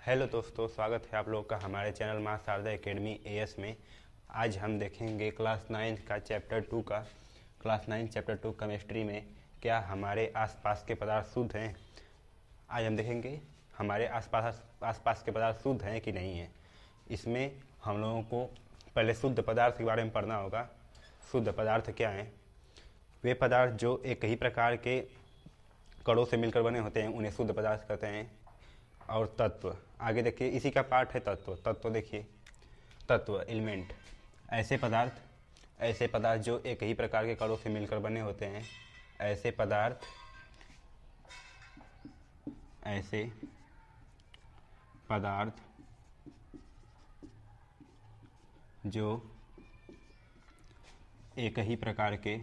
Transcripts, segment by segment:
Hello दोस्तों, स्वागत है आप लोग का हमारे चैनल माँ शारदा एकेडमी एएस में। आज हम देखेंगे क्लास 9 का चैप्टर 2 केमिस्ट्री में क्या हमारे आसपास के पदार्थ शुद्ध हैं। आज हम देखेंगे हमारे आसपास के पदार्थ शुद्ध हैं कि नहीं हैं। इसमें हम लोगों को पहले शुद्ध पदार्थ के बारे में पढ़ना होगा। शुद्ध पदार्थ क्या हैं? वे पदार्थ जो एक ही प्रकार के कणों से मिलकर बने होते हैं उन्हें शुद्ध पदार्थ कहते हैं। और तत्व आगे देखिए, इसी का पार्ट है तत्व देखिए, तत्व एलिमेंट ऐसे पदार्थ जो एक ही प्रकार के कणों से मिलकर बने होते हैं। ऐसे पदार्थ जो एक ही प्रकार के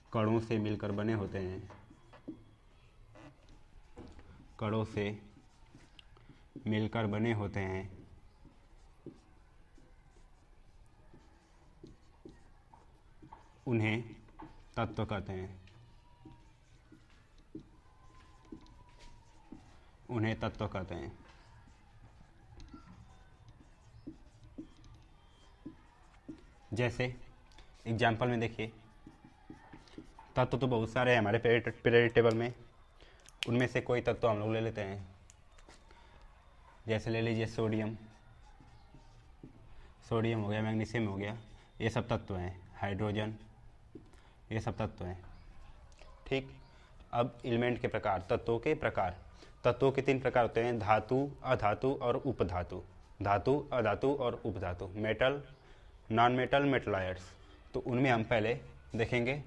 कणों से मिलकर बने होते हैं, उन्हें तत्व कहते हैं। जैसे एग्जाम्पल में देखिए, तत्व तो बहुत सारे हैं हमारे पीरियडिक टेबल में। उनमें से कोई तत्व हम लोग ले लेते हैं। जैसे ले लीजिए सोडियम हो गया, मैग्नीशियम हो गया, ये सब तत्व हैं। हाइड्रोजन, ये सब तत्व हैं। ठीक। अब एलिमेंट के प्रकार, तत्वों के 3 प्रकार होते हैं: धातु, अधातु और उपधातु। Metal, non metal, metalloids. तो उनमें हम पहले देखेंगे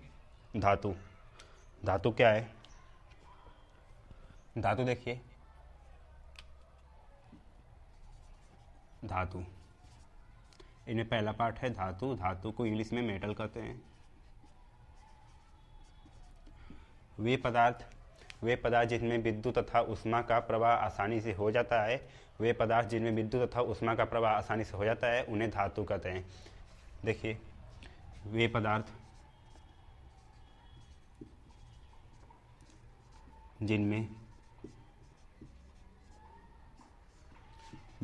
धातु क्या है। धातु देखिए, इनमें पहला पार्ट है धातु को इंग्लिश में मेटल कहते हैं। वे पदार्थ जिनमें विद्युत तथा ऊष्मा का प्रवाह आसानी से हो जाता है उन्हें धातु कहते हैं। देखिए, वे पदार्थ जिनमें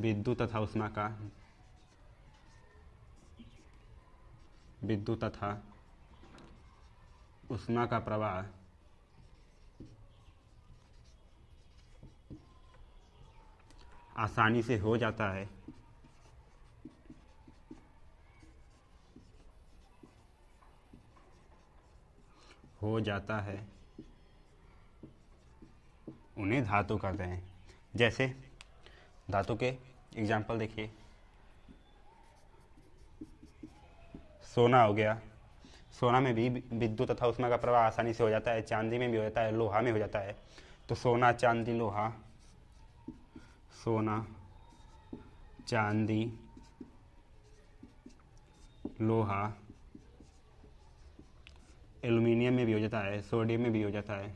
विद्युत तथा ऊष्मा का प्रवाह आसानी से हो जाता है उन्हें धातु कहते हैं। जैसे धातु के एग्जाम्पल देखिए, सोना हो गया। सोना में भी विद्युत तथा ऊष्मा का प्रवाह आसानी से हो जाता है। चांदी में भी हो जाता है, लोहा में हो जाता है। तो सोना, चांदी, लोहा, एल्युमिनियम में भी हो जाता है, सोडियम में भी हो जाता है,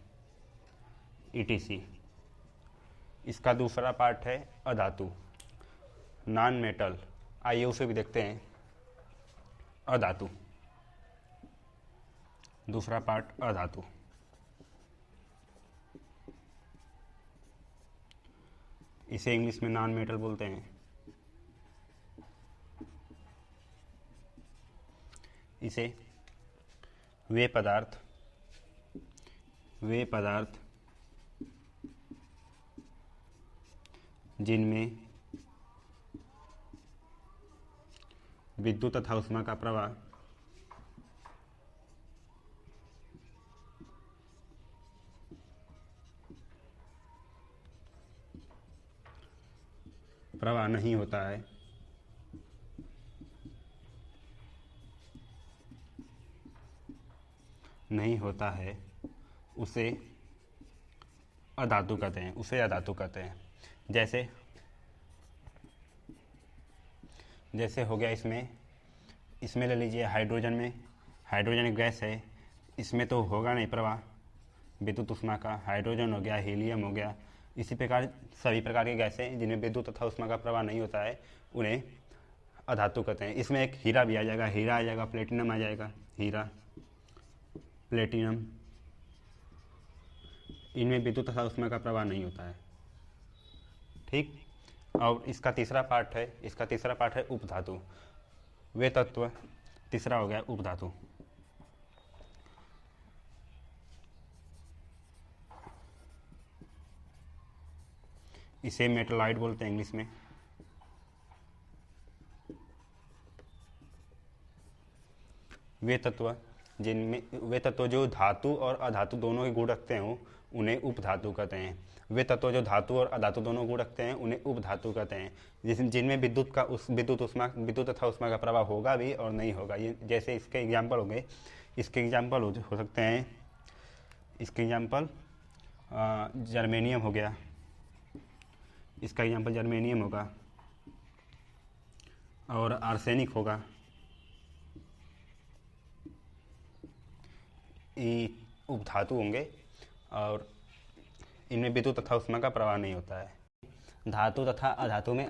ETC। इसका दूसरा पार्ट है अधातु, नॉन मेटल। आइए उसे भी देखते हैं। अधातु, दूसरा पार्ट अधातु। इसे इंग्लिश में नॉन मेटल बोलते हैं। इसे वे पदार्थ जिनमें विद्युत तथा ऊष्मा का प्रवाह नहीं होता है, उसे अधातु कहते हैं। जैसे हो गया, इसमें ले लीजिए हाइड्रोजन एक गैस है। इसमें तो होगा नहीं प्रवाह विद्युत ऊष्मा का। हाइड्रोजन हो गया, हीलियम हो गया। इसी प्रकार सभी प्रकार के गैसें जिनमें विद्युत तथा ऊष्मा का प्रवाह नहीं होता है उन्हें अधातु कहते हैं। इसमें एक हीरा भी आ जाएगा, प्लेटिनम आ जाएगा, हीरा। प्लेटिनम, इनमें विद्युत तथा ऊष्मा का प्रवाह नहीं होता है। ठीक। और इसका तीसरा पार्ट है उपधातु। वे तत्व, तीसरा हो गया उपधातु। इसे मेटलाइट बोलते हैं इंग्लिश में। वे तत्व जो धातु और अधातु दोनों के गुण रखते हो उन्हें उपधातु कहते हैं। वे तत्व जो धातु और अधातु दोनों गुण रखते हैं उन्हें उपधातु कहते हैं, जिनमें विद्युत तथा ऊष्मा का प्रवाह होगा भी और नहीं होगा। ये जैसे इसके एग्जाम्पल हो गए, इसके एग्जाम्पल हो सकते हैं, इसके एग्जाम्पल जर्मेनियम हो गया, इसका एग्जाम्पल जर्मेनियम होगा और आर्सेनिक होगा। ये उपधातु होंगे और इनमें विद्युत तथा ऊष्मा का प्रवाह नहीं होता है। धातु तथा अधातु में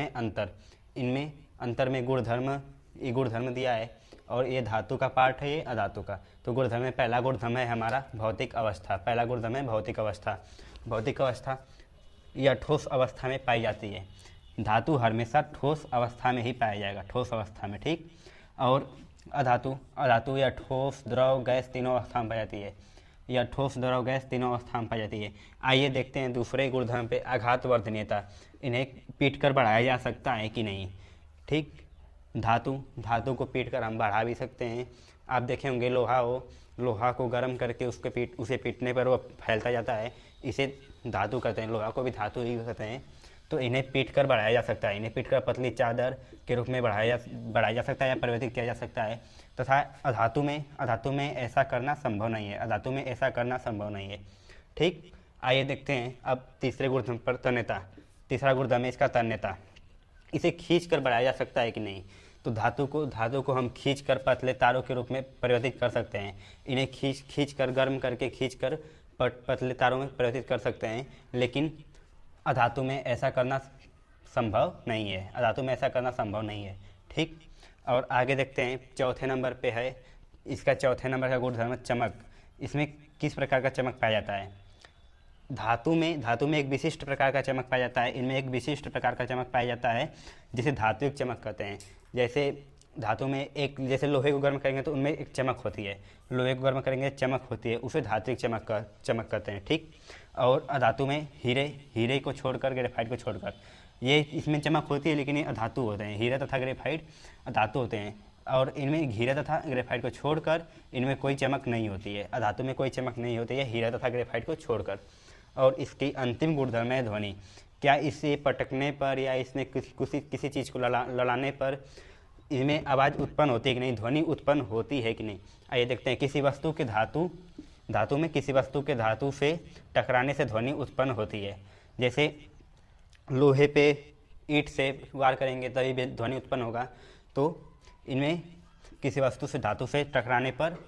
अंतर, इनमें अंतर में गुणधर्म दिया है और ये धातु का पार्ट है, ये अधातु का। तो गुणधर्म में पहला गुणधर्म है हमारा भौतिक अवस्था। भौतिक अवस्था यह ठोस अवस्था में पाई जाती है। धातु हमेशा ठोस अवस्था में ही पाया जाएगा, ठोस अवस्था में। ठीक। और अधातु या ठोस, द्रव, गैस तीनों अवस्था में पाई जाती है। या ठोस, द्रव, गैस तीनों अवस्था में पाई जाती है। आइए देखते हैं दूसरे गुणधर्म पे, आघात वर्धनीयता। इन्हें पीट कर बढ़ाया जा सकता है कि नहीं। ठीक। धातु को पीट कर हम बढ़ा भी सकते हैं। आप देखे होंगे लोहा को गर्म करके उसे पीटने पर वो फैलता जाता है, इसे धातु कहते हैं। लोहा को भी धातु ही कहते हैं। तो इन्हें पीट कर बढ़ाया जा सकता है, इन्हें पीट कर पतली चादर के रूप में बढ़ाया जा सकता है या परिवर्तित किया जा सकता है। तथा अधातु में ऐसा करना संभव नहीं है। ठीक। आइए देखते हैं अब तीसरे गुणधर्म पर, तन्यता। तीसरा गुणधर्म है इसका तन्यता। इसे खींच कर बढ़ाया जा सकता है कि नहीं। तो धातु को हम खींच कर पतले तारों के रूप में परिवर्तित कर सकते हैं। इन्हें खींच कर गर्म करके खींच कर पतले तारों में परिवर्तित कर सकते हैं, लेकिन अधातु में ऐसा करना संभव नहीं है। ठीक। और आगे देखते हैं, चौथे नंबर पे है इसका, चौथे नंबर का गुणधर्म चमक। इसमें किस प्रकार का चमक पाया जाता है। धातु में एक विशिष्ट प्रकार का चमक पाया जाता है। इनमें एक विशिष्ट प्रकार का चमक पाया जाता है जिसे धात्विक चमक कहते हैं। जैसे धातु में जैसे लोहे को गर्म करेंगे तो उनमें एक चमक होती है, लोहे को गर्म करेंगे चमक होती है, उसे धात्विक चमक कहते हैं। ठीक। और अधातु में हीरे को छोड़कर, ग्रेफाइट को छोड़कर, ये इसमें चमक होती है, लेकिन ये अधातु होते हैं। हीरा तथा ग्रेफाइट अधातु होते हैं और इनमें हीरा तथा ग्रेफाइट को छोड़कर इनमें कोई चमक नहीं होती है। अधातु में कोई चमक नहीं होती है हीरा तथा ग्रेफाइट को छोड़कर। और इसकी अंतिम गुणधर्म है ध्वनि। क्या इसे पटकने पर या इसमें किसी चीज़ को लड़ाने पर इसमें आवाज़ उत्पन्न होती है कि नहीं, ध्वनि उत्पन्न होती है कि नहीं। आइए देखते हैं, किसी वस्तु के धातु से टकराने से ध्वनि उत्पन्न होती है। जैसे लोहे पे ईंट से वार करेंगे तभी भी ध्वनि उत्पन्न होगा। तो इनमें किसी वस्तु से धातु से टकराने पर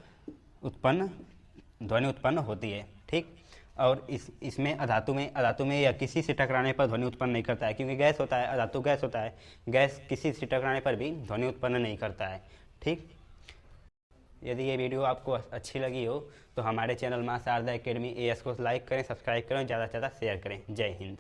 ध्वनि उत्पन्न होती है। ठीक। और इसमें अधातु में या किसी से टकराने पर ध्वनि उत्पन्न नहीं करता है, क्योंकि गैस होता है, अधातु गैस होता है। गैस किसी से टकराने पर भी ध्वनि उत्पन्न नहीं करता है। ठीक। यदि ये वीडियो आपको अच्छी लगी हो तो हमारे चैनल मां शारदा एकेडमी AS को लाइक करें, सब्सक्राइब करें, ज़्यादा से ज़्यादा शेयर करें। जय हिंद।